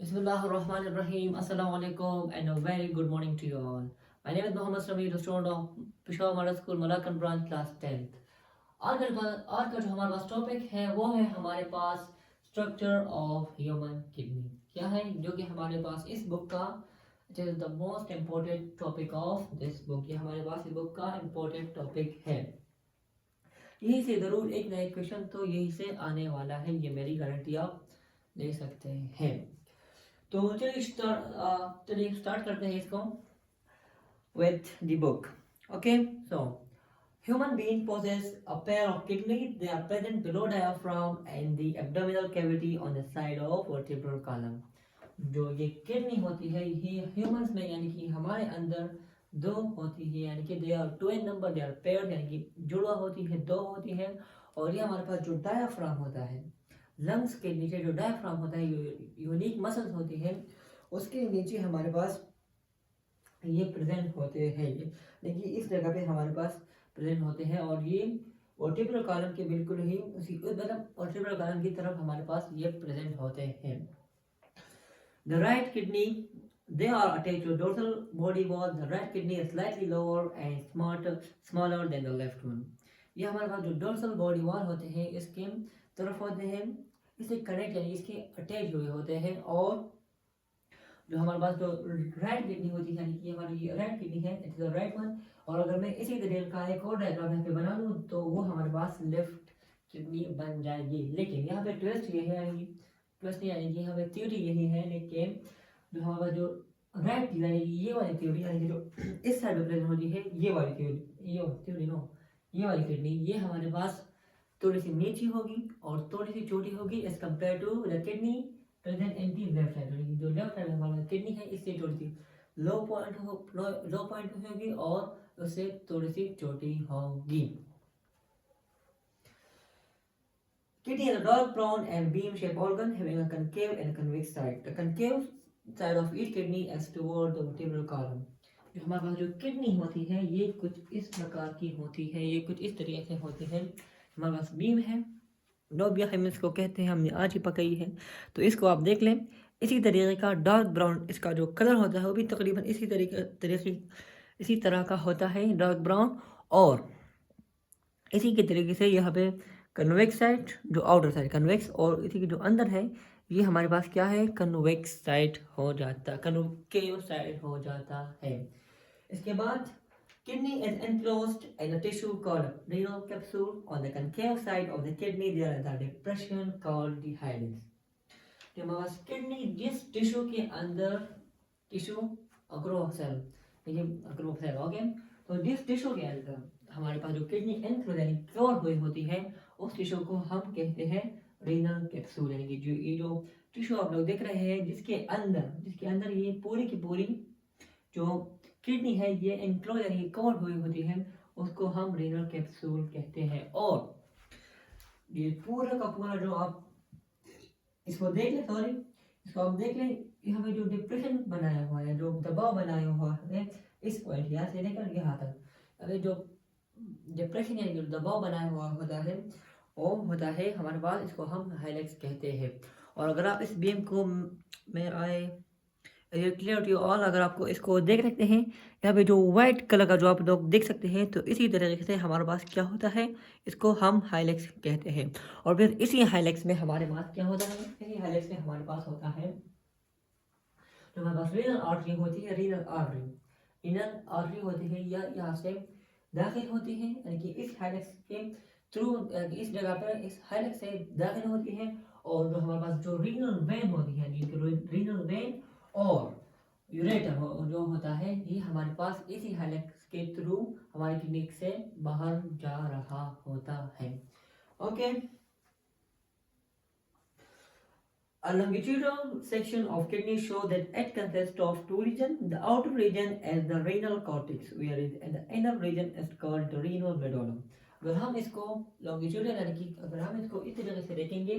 Bismillahirrahmanirrahim. Assalamu alaikum and a very good morning to you all. My name is Mohammed Samir, the student of Peshawar Model School, Malakan branch, class 10th. आज का जो हमारे पास topic है वो है हमारे पास structure of human kidney. क्या है जो कि हमारे पास इस बुक का it is the most important topic of this book. ये हमारे पास इस बुक का इम्पोर्टेंट टॉपिक है। यही से ज़रूर एक ना एक क्वेश्चन तो यही से आने वाला है, ये मेरी गारंटी आप ले सकते हैं। तो चलिए स्टार्ट करते हैं इसको with the book. Okay, so human being possess a pair of kidneys. They are present below diaphragm and the abdominal cavity on the side of vertebral column. जो ये किडनी होती है ये ह्यूमंस में यानी कि हमारे अंदर दो होती है, यानी कि they are two in number, they are paired यानी कि जुड़वा होती है, दो होती है। और ये हमारे पास जो डायाफ्राम होता है, लंग्स के नीचे जो डायाफ्राम होता है, यूनिक मसल्स होती है, उसके नीचे हमारे पास ये प्रेजेंट होते हैं। देखिए इस जगह पे हमारे पास प्रेजेंट होते हैं और ये वर्टिब्रल कॉलम के बिल्कुल ही उसी मतलब वर्टिब्रल कॉलम की तरफ हमारे पास ये प्रेजेंट होते हैं। The right kidney they are attached to dorsal body wall. The right kidney is slightly lower and smaller than the left one. ये हमारे पास जो डोर्सल बॉडी वॉल होते हैं इसके तरफ होते हैं, इससे कनेक्ट यानी इसके अटैच हुए होते हैं। और जो हमारे पास जो राइट किडनी होती है यानी कि हमारी राइट किडनी है, it is the right one. और अगर मैं इसी तरीके का एक और डायग्राम यहाँ पे बना लूँ तो वो हमारे पास लेफ्ट किडनी बन जाएगी। लेकिन यहाँ पे ट्विस्ट ये है, यानी ट्विस्ट यानी कि यहाँ पे थ्योरी यही है, लेकिन जो हमारा जो राइट यानी ये वाली थ्योरी यानी कि जो इस साइड में प्रेजेंट होती है ये वाली थ्योरी नो ये वाली किडनी ये हमारे पास थोड़ी सी नीची होगी और थोड़ी सी छोटी होगी as compare to the kidney present in the left side. जो लेफ्ट साइड में हमारा किडनी है इससे थोड़ी सी लो पॉइंट होगी और उससे थोड़ी सी छोटी होगी। Kidney is a dark brown and beam-shaped organ having a concave and convex side. The concave side of each kidney is toward the vertebral column. जो हमारे पास जो किडनी होती है ये कुछ इस प्रकार की होती है, ये कुछ इस तरीके से होती है। हमारे पास बीम है, लोबिया हम इसको कहते हैं, हमने आज ही पकाई है तो इसको आप देख लें। इसी तरीके का डार्क ब्राउन इसका जो कलर होता है वो भी तकरीबन इसी तरह का होता है, डार्क ब्राउन। और इसी के तरीके से यहाँ पे कन्वेक्स साइड जो आउटर साइड कन्वेक्स और इसी के जो अंदर है ये हमारे पास क्या है, कन्वेक्स साइड हो जाता, कन्वेक्टिव साइड हो जाता है। इसके बाद kidney is enclosed in a tissue called renal capsule. On the concave side of the kidney there is a depression called the hylix. जो हमारे पास किडनी जिस टिश्यू के अंदर टिश्यू अग्रोसेल ये अग्रोसेल ओके, तो जिस टिश्यू के अंदर हमारे पास जो किडनी एनक्लोज यानी कवर हुई होती है उस टिश्यू को हम कहते हैं रीनल कैप्सूल। यानी कि जो ये जो टिश्यू आप लोग देख रहे हैं जिसके अंदर ये पूरी की पूरी जो किडनी है ये एनक्लोज यानी कवर हुई होती है उसको हम रीनल कैप्सूल कहते हैं। और ये पूरा का पूरा जो आप इसको देख लें यहाँ पे जो डिप्रेशन बनाया हुआ है, जो दबाव बनाया हुआ है इस पॉइंट यहाँ से लेकर यहाँ तक, अगर जो डिप्रेशन यानी जो दबाव बनाया हुआ होता है वो होता है हमारे पास, इसको हम हाइलेक्स कहते हैं। और अगर आप इस बीम को क्लियर टू ऑल अगर आपको इसको देख सकते हैं यहाँ पे जो वाइट कलर का जो आप लोग देख सकते हैं, तो इसी तरीके से हमारे पास क्या होता है, इसको हम हाइलेक्स कहते हैं। और फिर इसी हाइलेक्स में हमारे पास क्या होता है, इसी हाइलेक्स में हमारे पास होता है जो हमारे पास रीनल आर्टरी होती है, रीनल आर्टरी होती है या यहाँ से दाखिल होती है, यानी कि इस हाइलेक्स के थ्रू इस जगह पर इस हाइलेक्स से दाखिल होती है। और जो हमारे पास जो रीनल वेन होती है, रीनल वेन और यूरेटर जो होता है ये हमारे पास इसी हाइलेक्स के थ्रू हमारी किडनी से बाहर जा रहा होता है। Okay, A longitudinal section of kidney show that it consists of two regions. The outer region is the renal cortex, whereas the inner region is called the renal medulla. अगर हम इसको longitudinal यानी कि अगर हम इसको इस तरीके से देखेंगे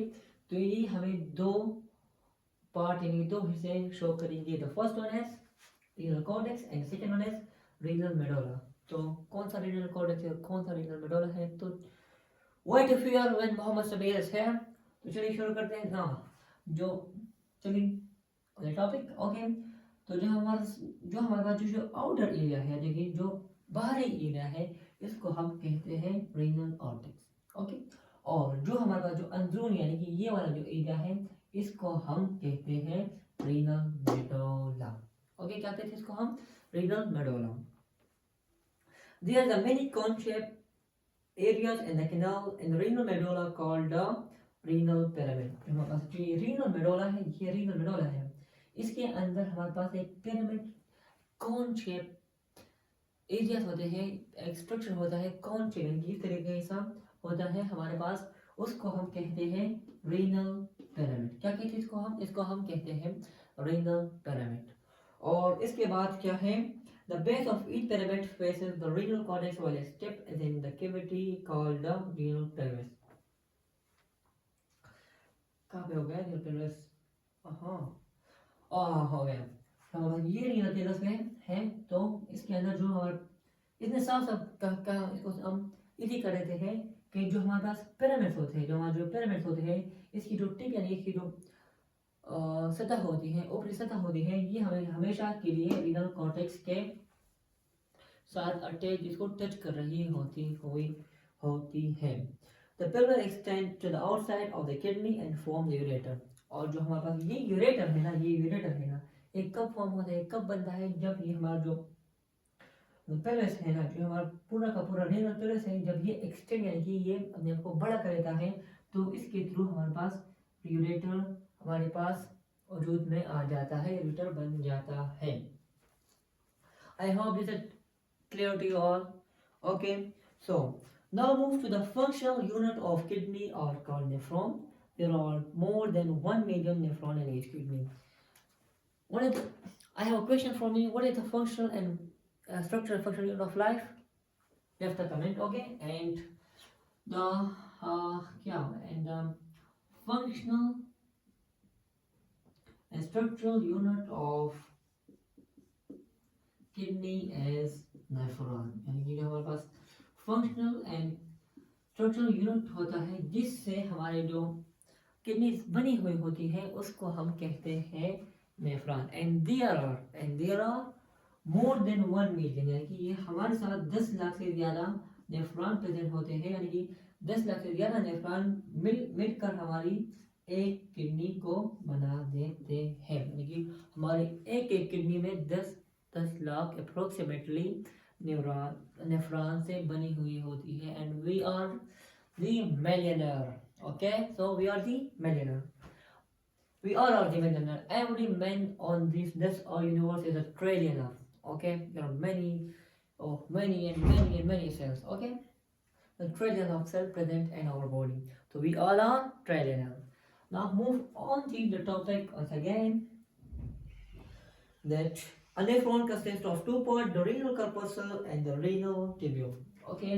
तो ये हमें दो पार्ट यानी दो हिस्से शो करेंगे। The first one is renal cortex and second one is renal medulla. तो कौन सा renal cortex है कौन सा renal medulla है, तो what if you are when Mohammad Sabir is here। तो चलिए शुरू करते हैं। हाँ जो चलिए द टॉपिक ओके। तो जो हमारे पास जो आउटर एरिया है, देखिए जो बाहरी एरिया है, इसको हम कहते हैं रीनल कॉर्टेक्स ओके। और जो हमारे पास जो अंदरून यानी कि ये वाला जो एरिया है, इसको हम कहते हैं रीनल मेडुला ओके। क्या कहते हैं इसको हम? Renal medulla. There are many cone-shaped areas in the canal in the renal medulla called the renal pyramid। हमारे पास जो ये renal medulla है, ये renal medulla है, इसके अंदर हमारे पास एक pyramid cone shape एरियाज होते हैं, एक स्ट्रक्चर होता है कौन शेप इस तरीके का होता है हमारे पास, उसको हम कहते हैं रीनल पिरामिड। क्या कहते हैं इसको हम? इसको हम कहते हैं रीनल पिरामिड। और इसके बाद क्या है? The base of each pyramid faces the renal cortex while a step is in the cavity called the renal pelvis। कहाँ पे हो गया renal pelvis? हाँ हो गया। हमारे ये renal pelvis में है, तो इसके अंदर जो हमारे इतने साफ साफ इसको हम इसी कर रहे हैं कि जो हमारे पास पिरामिड्स होते हैं, जो हमारे जो पिरामिड्स होते हैं, इसकी जो टिप यानी इसकी जो सतह होती है, ऊपरी सतह होती है, ये हमें हमेशा के लिए रीनल कॉर्टेक्स के साथ अटैच, इसको टच कर रही होती है। The pelvis extend to the outside of the kidney and form the ureter। और जो हमारे पास ये यूरेटर है ना, ये यूरेटर है ना, एक कब फॉर्म होता है, कब बनता है? जब ये हमारा जो पेलस है ना, जो हमारा पूरा का पूरा रीनल पेलस है, जब ये एक्सटेंड यानी कि ये अपने आप को बड़ा कर लेता है, तो इसके थ्रू हमारे पास यूरेटर हमारे पास वजूद में आ जाता है, यूरेटर बन जाता है। I hope this is clear to you all okay. So now move to the functional unit of kidney और called nephron. There are more than 1 million nephron in each kidney. What is I have a question from you. What is the functional and structure and functional unit of life? Left the comment okay। And the functional and structural unit of kidney is nephron। यानी कि जो हमारे पास functional and structural unit होता है, जिससे हमारे जो kidney बनी हुई होती है, उसको हम कहते हैं nephron. and there are more than 1 million, यानी कि ये हमारे साथ 10 लाख से ज्यादा नेफ्रॉन प्रेजेंट होते हैं, यानी कि 10 लाख से ज्यादा नेफ्रॉन मिलकर हमारी एक किडनी को बना देते हैं। यानी कि हमारे एक किडनी में 10 लाख अप्रोक्सीमेटली नेफ्रॉन से बनी हुई होती है। And we are the millionaire okay. So we are the millionaire, we all are the millionaire। Every man on this our universe is a trillionaire okay। There are many cells okay, the trillions of cells present in our body, so we all are trillionaire। Now move on to the topic once again, that a nephron consists of two parts, the renal corpuscle and the renal tubule okay।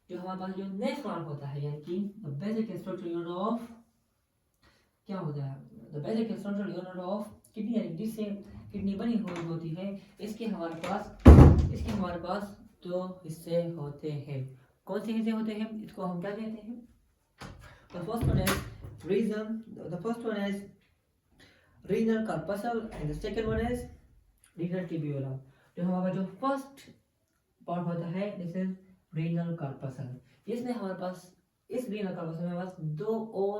जो हमारे पास जो nephron होता है, यानी कि the basic structural unit of क्या होता है, the basic structural unit of kidney, यानी जिससे किडनी बनी हुई होती है, इसके हमारे पास दो हिस्से होते हैं। कौन से हिस्से होते हैं? इसको हम क्या कहते हैं? The first one is renal corpuscle and the second one is renal tubule। जो हमारा जो फर्स्ट पार्ट होता है, दिस इज renal corpuscle। इसमें हमारे पास इस renal corpuscle में हमारे पास दो और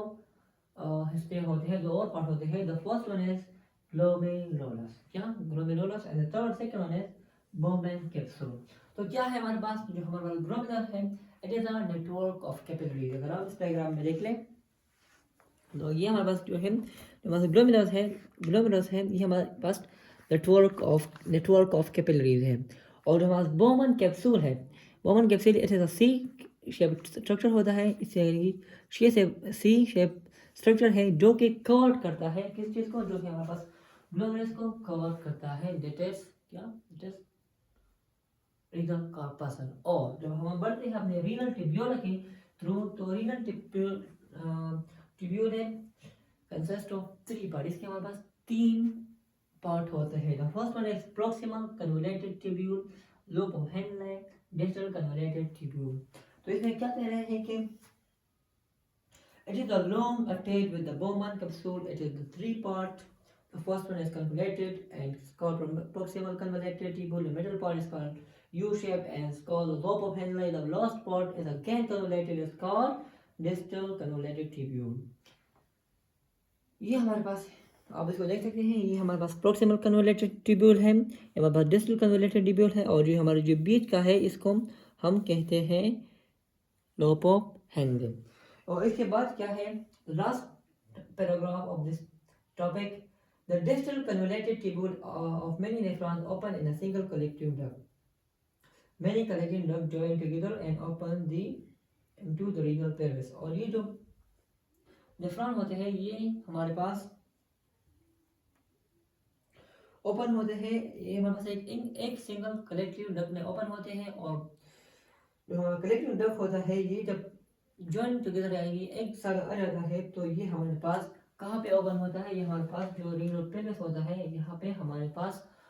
हिस्से होते हैं, दो और पार्ट होते हैं। The first one is glomerulus, क्या glomerulus, and the third second one is Bowman capsule. तो क्या है हमारे पास? जो हमारा ग्लोमेरुलस है, it is a network of capillaries. अगर आप इस डायग्राम में देख लें, तो ये हमारे पास जो है, जो हमारा ग्लोमेरुलस है, ये हमारे पास नेटवर्क ऑफ कैपिलरीज है। और जो हमारा बोमेन कैप्सूल है, Bowman capsule it is a C shape structure होता है, इससे सी शेप स्ट्रक्चर है, जो कि कवर करता है किस चीज को? जो कि हमारे पास ग्लोमेरुलस को कवर करता है, दैट इज क्या? It is renal corpuscle. और जब हम बढ़ते हैं अपने रीनल ट्यूब्यूल के थ्रू, तो renal tubule consist of 3 part. इसके हमारे पास 3 पार्ट होते हैं। The first one is proximal convoluted tubule, loop of Henle, distal convoluted tubule. तो इसमें क्या कह रहे हैं कि it is a long attached with the Bowman capsule। It is the 3 part। The first one is convoluted and it's called proximal convoluted tubule. The middle part is called U-shape and it's called the lobe of Henle. The last part is again convoluted, it's called distal convoluted tubule. ये हमारे पास आप इसको देख सकते हैं, ये हमारे पास proximal convoluted tubule है, ये हमारे पास डिस्टल कन्वोलेटेड ट्यूब्यूल है, और ये हमारे जो बीच का है इसको हम कहते हैं लोब ऑफ हेनले। और इसके बाद क्या है, last paragraph of this topic, the distal convoluted tubule of many nephrons open in a single collective duct, many collective duct join together and open the into the renal pelvis. और ये जो nephron होते हैं ये हमारे पास open होते हैं, ये हमारे पास एक सिंगल कलेक्टिव डक्ट में ओपन होते हैं, और जो कलेक्टिव डक्ट होता है ये जब जॉइन टुगेदर आएगी एक साथ आ जाता है, तो ये हमारे पास कहाँ पे ओपन होता है, ये हमारे पास जो रीनल पेल्विस होता है यहाँ पे हमारे पास